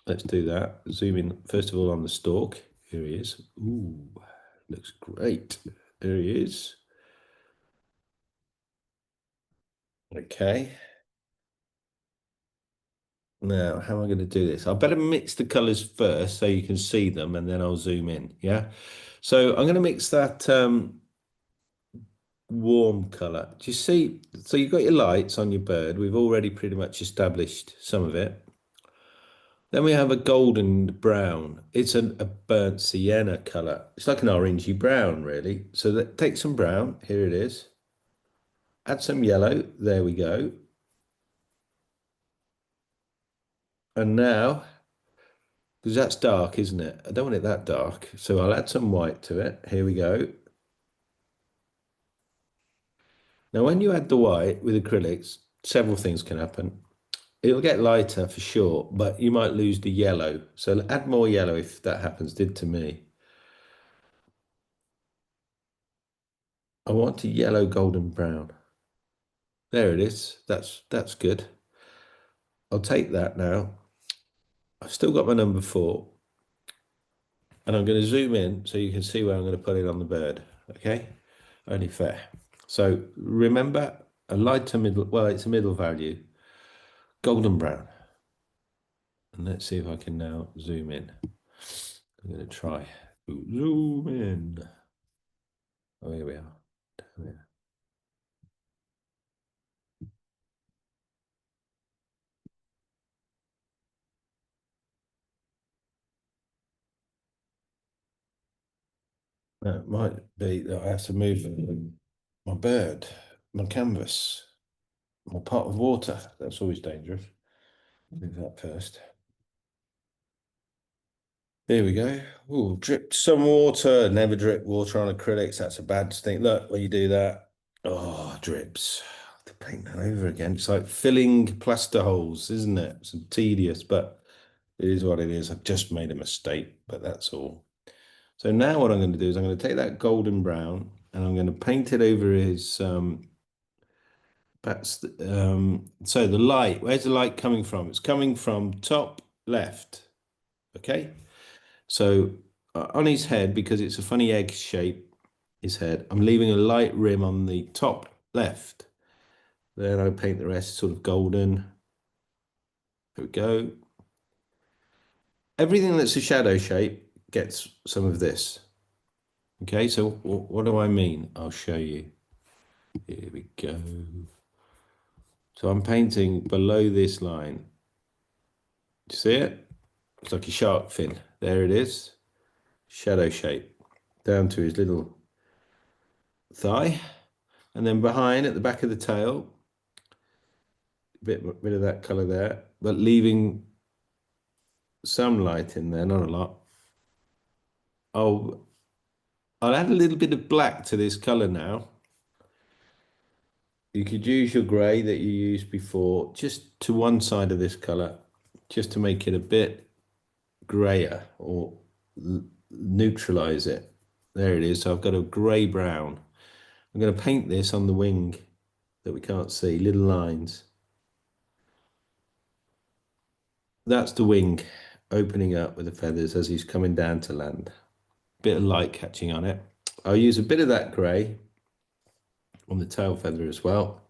let's do that. Zoom in first of all on the stork. Here he is. Ooh, looks great. There he is. Okay. Now, how am I going to do this? I better mix the colors first so you can see them and then I'll zoom in. Yeah. So I'm going to mix that warm color. Do you see? So you've got your lights on your bird. We've already pretty much established some of it. Then we have a golden brown. It's a burnt sienna color. It's like an orangey brown, really. So take some brown. Here it is. Add some yellow. There we go. And now, because that's dark, isn't it? I don't want it that dark. So I'll add some white to it. Here we go. Now, when you add the white with acrylics, several things can happen. It'll get lighter for sure, but you might lose the yellow. So add more yellow if that happens. Did to me. I want a yellow golden brown. There it is. That's good. I'll take that now. I've still got my number 4, and I'm going to zoom in so you can see where I'm going to put it on the bird. Okay, only fair. So remember, a lighter middle. Well, it's a middle value, golden brown. And let's see if I can now zoom in. I'm going to try zoom in. Oh, here we are. It might be that I have to move my bird, my canvas, my pot of water. That's always dangerous. Do that first. There we go. Oh, dripped some water. Never drip water on acrylics. That's a bad thing. Look, when you do that, oh, drips. I have to paint that over again. It's like filling plaster holes, isn't it? It's tedious, but it is what it is. I've just made a mistake, but that's all. So now what I'm going to do is I'm going to take that golden brown and I'm going to paint it over his so the light, where's the light coming from? It's coming from top left. Okay. So on his head, because it's a funny egg shape, his head, I'm leaving a light rim on the top left. Then I paint the rest sort of golden. There we go. Everything that's a shadow shape gets some of this. Okay, so what do I mean? I'll show you. Here we go. So I'm painting below this line. Do you see it? It's like a shark fin. There it is. Shadow shape. Down to his little thigh. And then behind at the back of the tail, a bit of that colour there, but leaving some light in there, not a lot. I'll add a little bit of black to this colour now. You could use your grey that you used before, just to one side of this colour, just to make it a bit greyer or neutralise it. There it is. So I've got a grey-brown. I'm going to paint this on the wing that we can't see, little lines. That's the wing opening up with the feathers as he's coming down to land. Bit of light catching on it. I'll use a bit of that grey on the tail feather as well.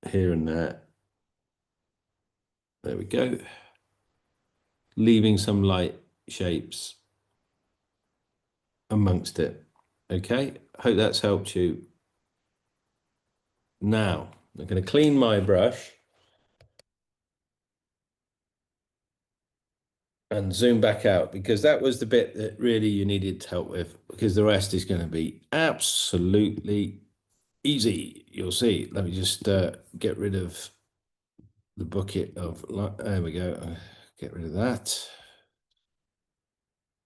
Here and there. There we go. Leaving some light shapes amongst it. Okay, hope that's helped you. Now, I'm going to clean my brush and zoom back out because that was the bit that really you needed help with, because the rest is going to be absolutely easy. You'll see. Let me just get rid of the bucket of light. There we go. Get rid of that.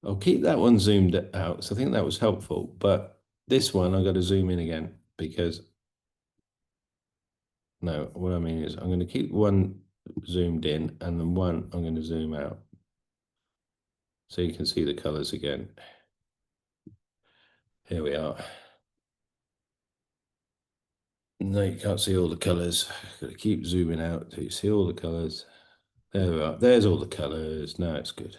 I'll keep that one zoomed out, so I think that was helpful. But this one, I've got to zoom in again because, no, what I mean is I'm going to keep one zoomed in and then one I'm going to zoom out so you can see the colors again. Here we are. No, you can't see all the colors. Got to keep zooming out so you see all the colors. There we are. There's all the colors. Now it's good.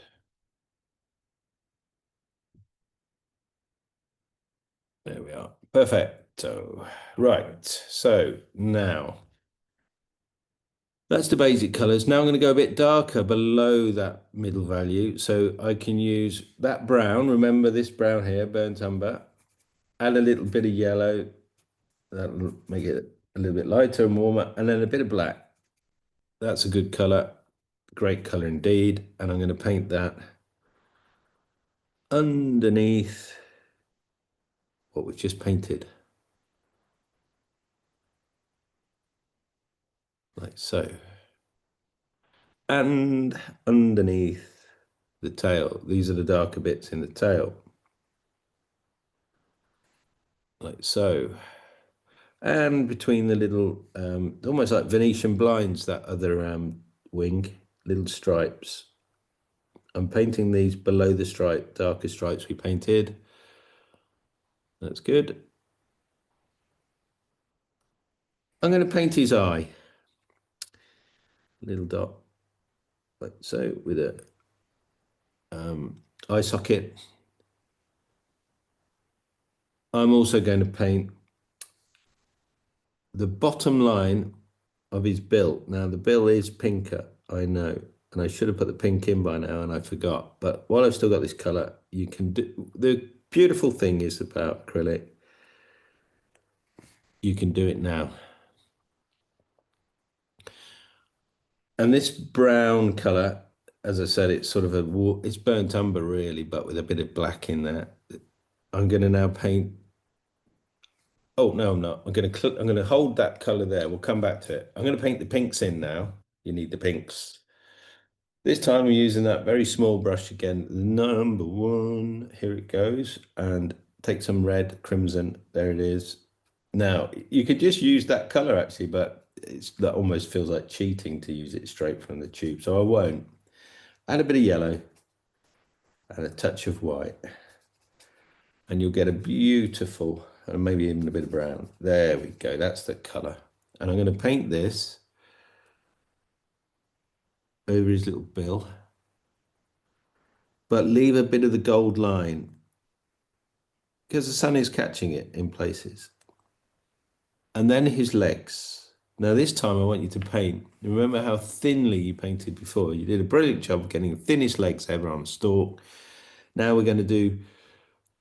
There we are. Perfecto. Right. So now that's the basic colors. Now I'm going to go a bit darker below that middle value. So I can use that brown. Remember this brown here, burnt umber. Add a little bit of yellow. That'll make it a little bit lighter and warmer. And then a bit of black. That's a good color. Great color indeed. And I'm going to paint that underneath what we've just painted, like so. And underneath the tail, these are the darker bits in the tail, like so. And between the little, almost like Venetian blinds, that other wing, little stripes. I'm painting these below the stripe, darker stripes we painted. That's good. I'm going to paint his eye, little dot, like so, with a eye socket. I'm also going to paint the bottom line of his bill. Now the bill is pinker, I know, and I should have put the pink in by now and I forgot. But while I've still got this color, you can do, the beautiful thing is about acrylic, you can do it now. And this brown color, as I said, it's sort of it's burnt umber really, but with a bit of black in there. I'm going to now paint. Oh no, I'm not. I'm going to hold that color there. We'll come back to it. I'm going to paint the pinks in now. You need the pinks. This time I'm using that very small brush again, number one. Here it goes, and take some red, crimson. There it is. Now you could just use that color actually, but that almost feels like cheating to use it straight from the tube, so I won't. Add a bit of yellow and a touch of white, and you'll get a beautiful, and maybe even a bit of brown. There we go. That's the color, and I'm going to paint this over his little bill, but leave a bit of the gold line because the sun is catching it in places. And then his legs. Now this time I want you to paint. Remember how thinly you painted before? You did a brilliant job of getting the thinnest legs ever on a Stork. Now we're going to do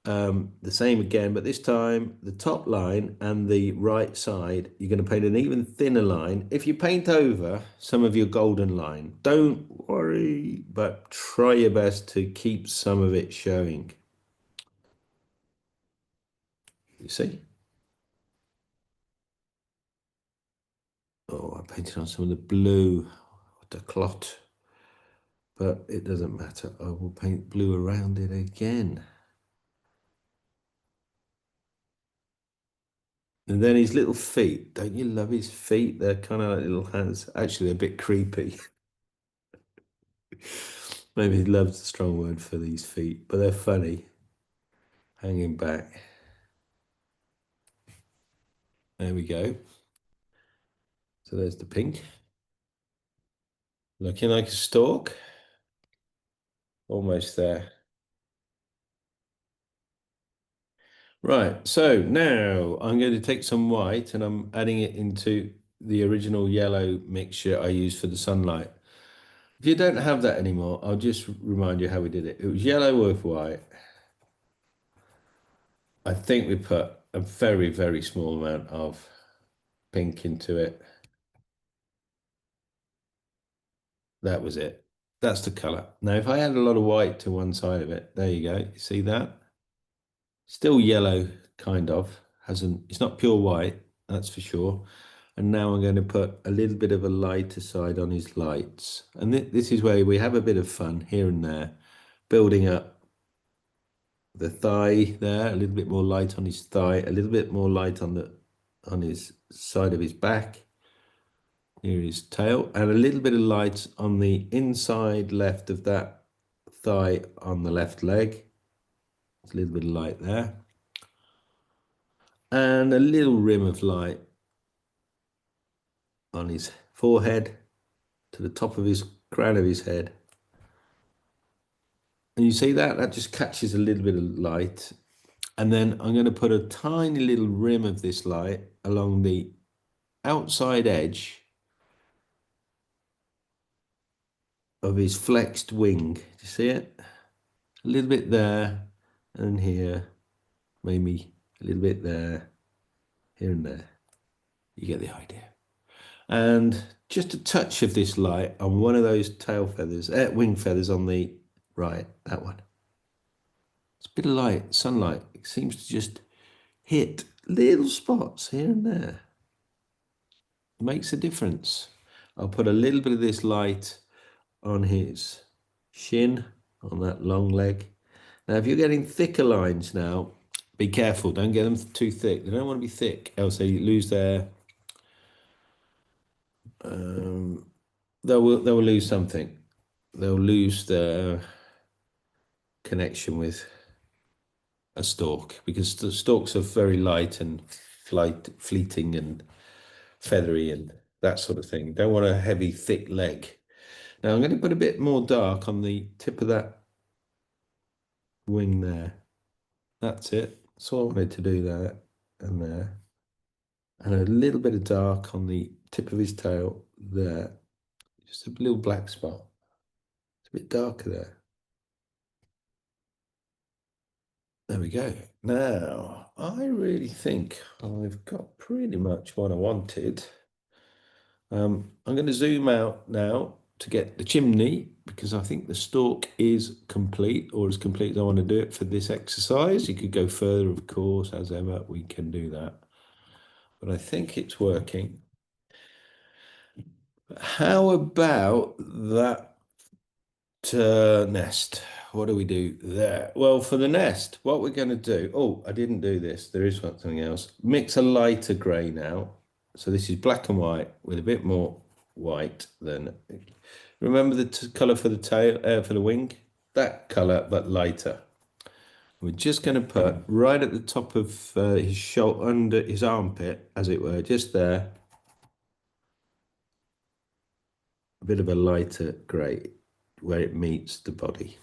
the same again, but this time the top line and the right side, you're going to paint an even thinner line. If you paint over some of your golden line, don't worry, but try your best to keep some of it showing. You see? Oh, I painted on some of the blue, the clot, but it doesn't matter. I will paint blue around it again. And then his little feet. Don't you love his feet? They're kind of like little hands. Actually, they're a bit creepy. Maybe love's a strong word for these feet, but they're funny. Hanging back. There we go. So there's the pink. Looking like a stork. Almost there. Right, so now I'm going to take some white and I'm adding it into the original yellow mixture I used for the sunlight. If you don't have that anymore, I'll just remind you how we did it. It was yellow with white. I think we put a very, very small amount of pink into it. That was it. That's the color. Now, if I add a lot of white to one side of it, there you go. You see that? Still yellow, kind of. It's not pure white, that's for sure. And now I'm going to put a little bit of a lighter side on his lights. And this is where we have a bit of fun here and there, building up the thigh there, a little bit more light on his thigh, a little bit more light on his side of his back. Here his tail, and a little bit of light on the inside left of that thigh on the left leg. There's a little bit of light there. And a little rim of light on his forehead to the top of his crown of his head. And you see that? That just catches a little bit of light. And then I'm going to put a tiny little rim of this light along the outside edge of his flexed wing. Do you see it? A little bit there and here, maybe a little bit there, here and there. You get the idea. And just a touch of this light on one of those tail feathers, wing feathers on the right, that one. It's a bit of light, sunlight. It seems to just hit little spots here and there. It makes a difference. I'll put a little bit of this light on his shin, on that long leg. Now, if you're getting thicker lines now, be careful. Don't get them too thick. They don't want to be thick, else they lose their. Um, they will lose something. They'll lose their connection with a stalk because the stalks are very light and fleeting and feathery and that sort of thing. Don't want a heavy, thick leg. Now I'm going to put a bit more dark on the tip of that wing there. That's it. So I wanted to do that and there. And a little bit of dark on the tip of his tail there. Just a little black spot. It's a bit darker there. There we go. Now, I really think I've got pretty much what I wanted. I'm going to zoom out now to get the chimney because I think the stalk is complete or as complete as I want to do it for this exercise. You could go further, of course, as ever, we can do that. But I think it's working. How about that nest? What do we do there? Well, for the nest, what we're going to do, oh, I didn't do this. There is something else. Mix a lighter grey now. So this is black and white with a bit more white than, remember the colour for the tail, for the wing? That colour, but lighter. We're just going to put right at the top of his shoulder, under his armpit, as it were, just there, a bit of a lighter grey where it meets the body.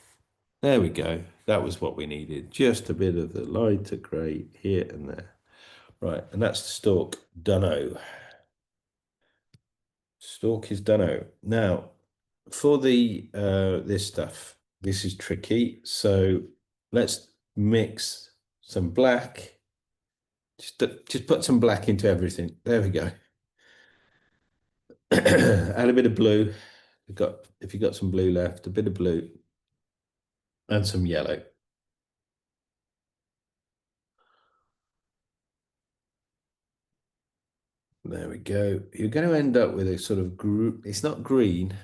There we go. That was what we needed. Just a bit of the lighter grey here and there. Right, and that's the stalk. Dunno. Stalk is dunno. Now, for the this stuff, this is tricky. So let's mix some black. Just put some black into everything. There we go. Add a bit of blue. If you've got some blue left, a bit of blue and some yellow. There we go. You're going to end up with a sort of group. It's not green,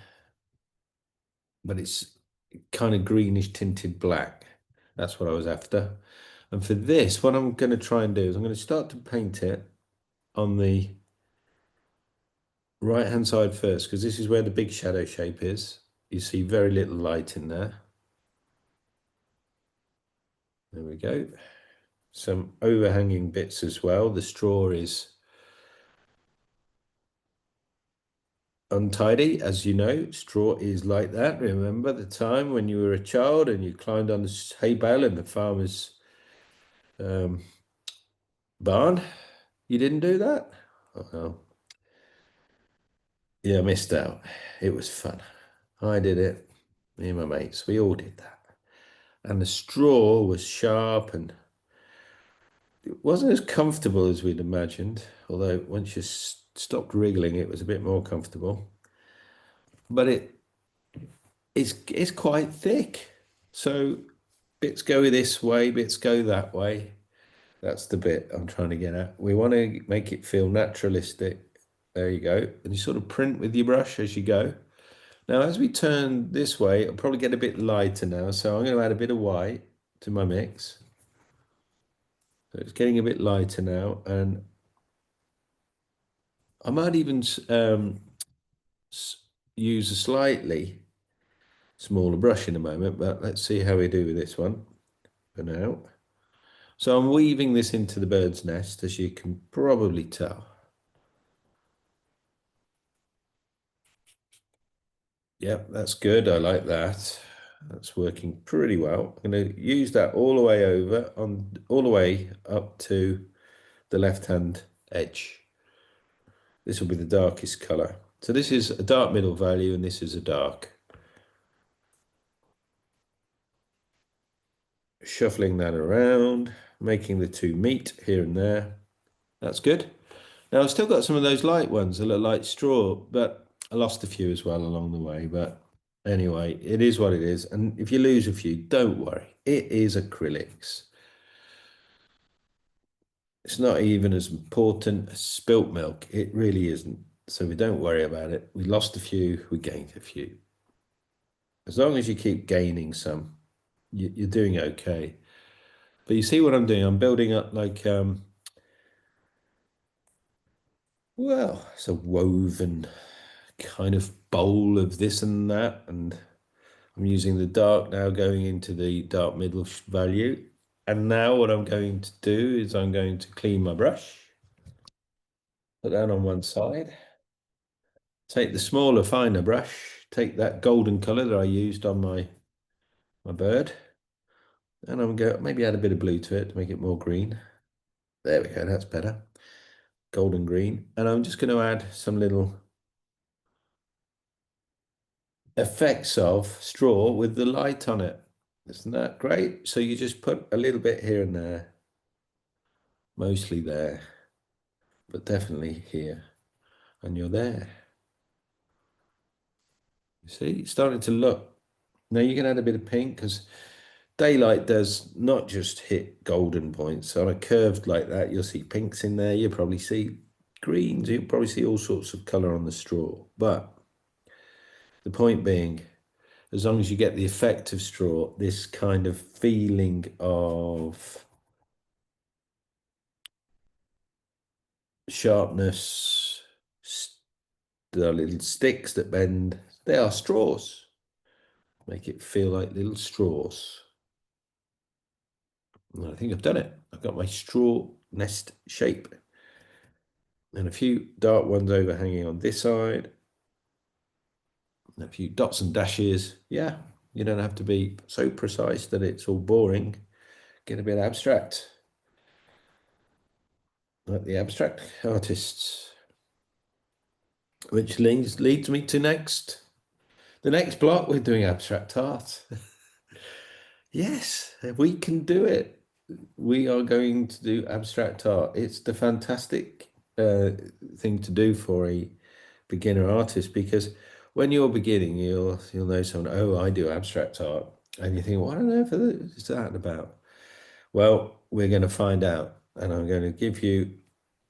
but it's kind of greenish tinted black. That's what I was after. And for this, what I'm going to try and do is I'm going to start to paint it on the right hand side first, because this is where the big shadow shape is. You see very little light in there. There we go. Some overhanging bits as well. The straw is untidy, as you know. Straw is like that. Remember the time when you were a child and you climbed on the hay bale in the farmer's barn? You didn't do that? Oh, yeah, I missed out. It was fun. I did it. Me and my mates, we all did that. And the straw was sharp and it wasn't as comfortable as we'd imagined, although once you stopped wriggling, it was a bit more comfortable. But it's quite thick. So bits go this way, bits go that way. That's the bit I'm trying to get at. We want to make it feel naturalistic. There you go. And you sort of print with your brush as you go. Now, as we turn this way, it'll probably get a bit lighter now. So I'm going to add a bit of white to my mix. So it's getting a bit lighter now. And I might even use a slightly smaller brush in a moment, but let's see how we do with this one for now. So I'm weaving this into the bird's nest, as you can probably tell. Yep, that's good. I like that. That's working pretty well. I'm going to use that all the way over, all the way up to the left-hand edge. This will be the darkest color. So this is a dark middle value and this is a dark. Shuffling that around, making the two meet here and there. That's good. Now I've still got some of those light ones that look like straw, but I lost a few as well along the way. But anyway, it is what it is. And if you lose a few, don't worry. It is acrylics. It's not even as important as spilt milk. It really isn't. So we don't worry about it. We lost a few, we gained a few. As long as you keep gaining some, you're doing okay. But you see what I'm doing? I'm building up like, well, it's a woven kind of bowl of this and that. And I'm using the dark now going into the dark middle value. And now what I'm going to do is I'm going to clean my brush, put that on one side, take the smaller, finer brush, take that golden color that I used on my bird, and I'm going to maybe add a bit of blue to it to make it more green. There we go, that's better. Golden green. And I'm just going to add some little effects of straw with the light on it. Isn't that great? So you just put a little bit here and there, mostly there, but definitely here, and you're there. You see, it's starting to look. Now you can add a bit of pink because daylight does not just hit golden points. On a curved like that, you'll see pinks in there. You'll probably see greens. You'll probably see all sorts of color on the straw. But the point being, as long as you get the effect of straw, this kind of feeling of sharpness, the little sticks that bend, they are straws. Make it feel like little straws. And I think I've done it. I've got my straw nest shape. And a few dark ones overhanging on this side. And a few dots and dashes. Yeah, you don't have to be so precise that it's all boring. Get a bit abstract. Like the abstract artists. Which leads me to the next block. We're doing abstract art. Yes, we can do it. We are going to do abstract art. It's the fantastic thing to do for a beginner artist, because when you're beginning, you'll know someone, oh, I do abstract art. And you think, what on earth is that about? Well, we're going to find out. And I'm going to give you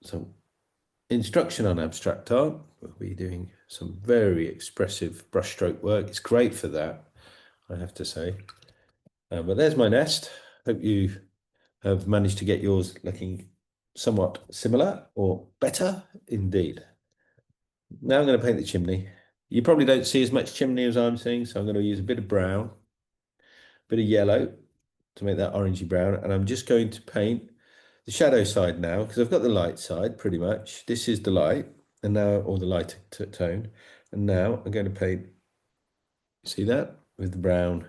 some instruction on abstract art. We'll be doing some very expressive brushstroke work. It's great for that, I have to say. But there's my nest. Hope you have managed to get yours looking somewhat similar or better indeed. Now I'm going to paint the chimney. You probably don't see as much chimney as I'm seeing, so I'm going to use a bit of brown, a bit of yellow to make that orangey brown, and I'm just going to paint the shadow side now, because I've got the light side pretty much. This is the light, and now, or the light tone, and now I'm going to paint, see that, with the brown.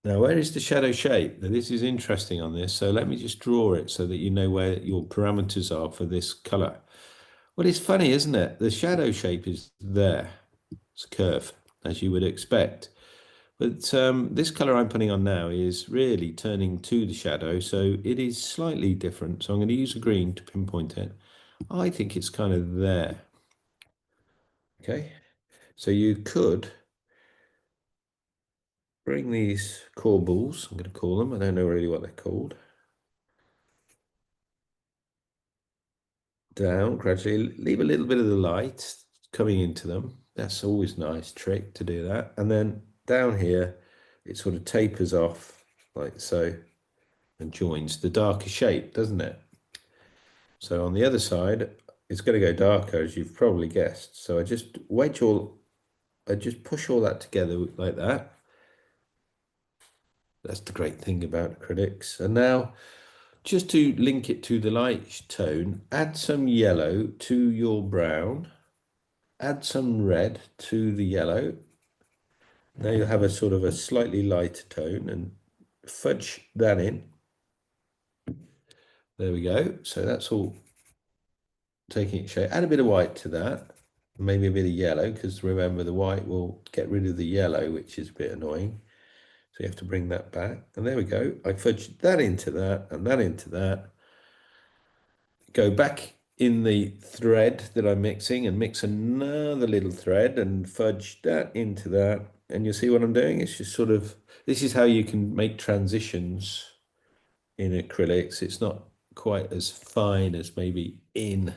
Now, where is the shadow shape? Now, this is interesting on this. So let me just draw it so that you know where your parameters are for this color. Well, it's funny, isn't it? The shadow shape is there. It's a curve, as you would expect. But this color I'm putting on now is really turning to the shadow. So it is slightly different. So I'm going to use a green to pinpoint it. I think it's kind of there. Okay. So you could bring these corbels, I'm going to call them. I don't know really what they're called. Down gradually, leave a little bit of the light coming into them. That's always a nice trick to do that. And then down here, it sort of tapers off like so and joins the darker shape, doesn't it? So on the other side, it's going to go darker, as you've probably guessed. So I just push all that together like that. That's the great thing about acrylics. And now, just to link it to the light tone, add some yellow to your brown, add some red to the yellow. Now you'll have a sort of a slightly lighter tone, and fudge that in. There we go. So that's all taking its shape. Add a bit of white to that, maybe a bit of yellow, because remember the white will get rid of the yellow, which is a bit annoying. So you have to bring that back. And there we go. I fudged that into that and that into that. Go back in the thread that I'm mixing and mix another little thread and fudge that into that. And you see what I'm doing? It's just sort of, this is how you can make transitions in acrylics. It's not quite as fine as maybe in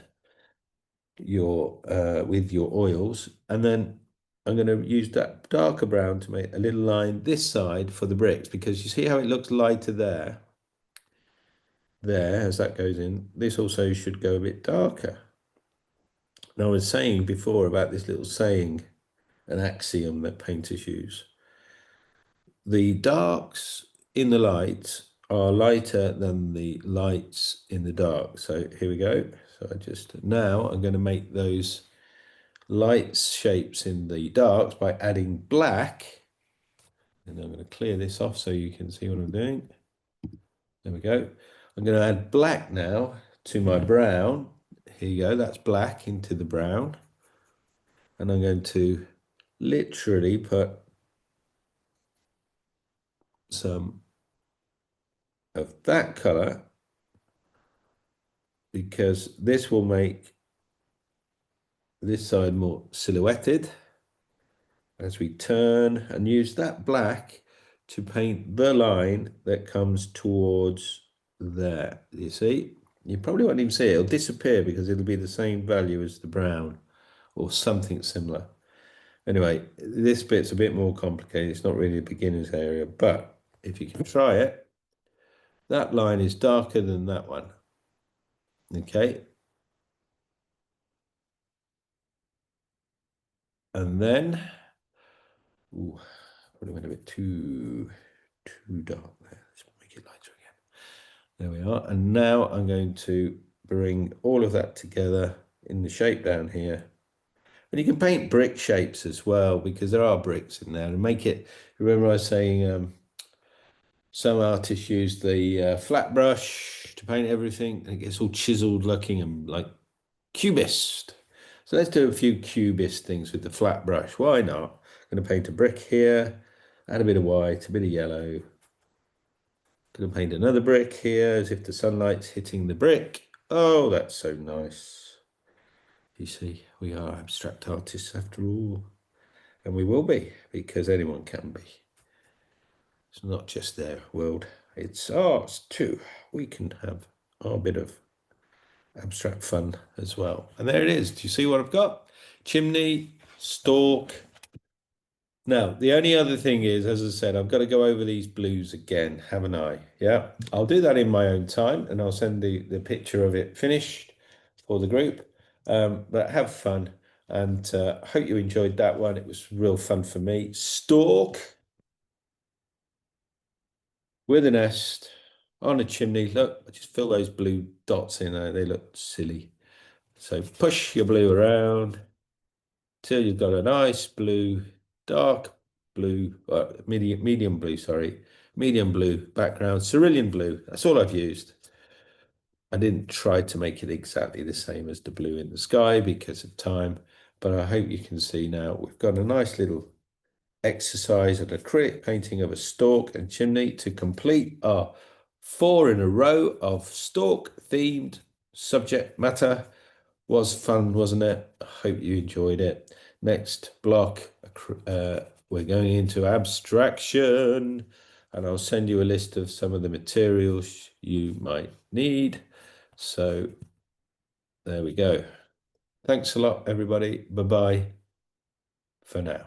your with your oils. And then I'm going to use that darker brown to make a little line this side for the bricks, because you see how it looks lighter there as that goes in. This also should go a bit darker. Now, I was saying before about this little saying, an axiom that painters use. The darks in the lights are lighter than the lights in the dark. So here we go. So now I'm going to make those light shapes in the darks by adding black. And I'm going to clear this off so you can see what I'm doing. There we go. I'm going to add black now to my brown. Here you go. That's black into the brown. And I'm going to literally put some of that color, because this will make this side more silhouetted as we turn, and use that black to paint the line that comes towards there. You see, you probably won't even see it. It'll disappear because it'll be the same value as the brown or something similar. Anyway, this bit's a bit more complicated. It's not really a beginner's area, but if you can try it, that line is darker than that one. Okay. And then, ooh, probably went a bit too dark there. Let's make it lighter again. There we are. And now I'm going to bring all of that together in the shape down here. And you can paint brick shapes as well, because there are bricks in there, and make it, remember I was saying some artists use the flat brush to paint everything, and it gets all chiseled looking and like cubist. So let's do a few cubist things with the flat brush. Why not? I'm going to paint a brick here, add a bit of white, a bit of yellow. Going to paint another brick here as if the sunlight's hitting the brick. Oh, that's so nice. You see, we are abstract artists after all. And we will be, because anyone can be. It's not just their world, it's ours too. We can have our bit of abstract fun as well. And there it is. Do you see what I've got? Chimney, stork. Now, the only other thing is, as I said, I've got to go over these blues again, haven't I? Yeah, I'll do that in my own time, and I'll send the picture of it finished for the group. But have fun, and hope you enjoyed that one. It was real fun for me. Stork with a nest on a chimney. Look, I just fill those blue dots in there. They look silly. So push your blue around till you've got a nice blue, dark blue, medium blue, sorry, medium blue background, cerulean blue. That's all I've used. I didn't try to make it exactly the same as the blue in the sky because of time, but I hope you can see now we've got a nice little exercise at acrylic painting of a stork and chimney to complete our 4 in a row of stork themed subject matter. Was fun, wasn't it? I hope you enjoyed it. Next block, we're going into abstraction, and I'll send you a list of some of the materials you might need. So there we go. Thanks a lot, everybody. Bye-bye for now.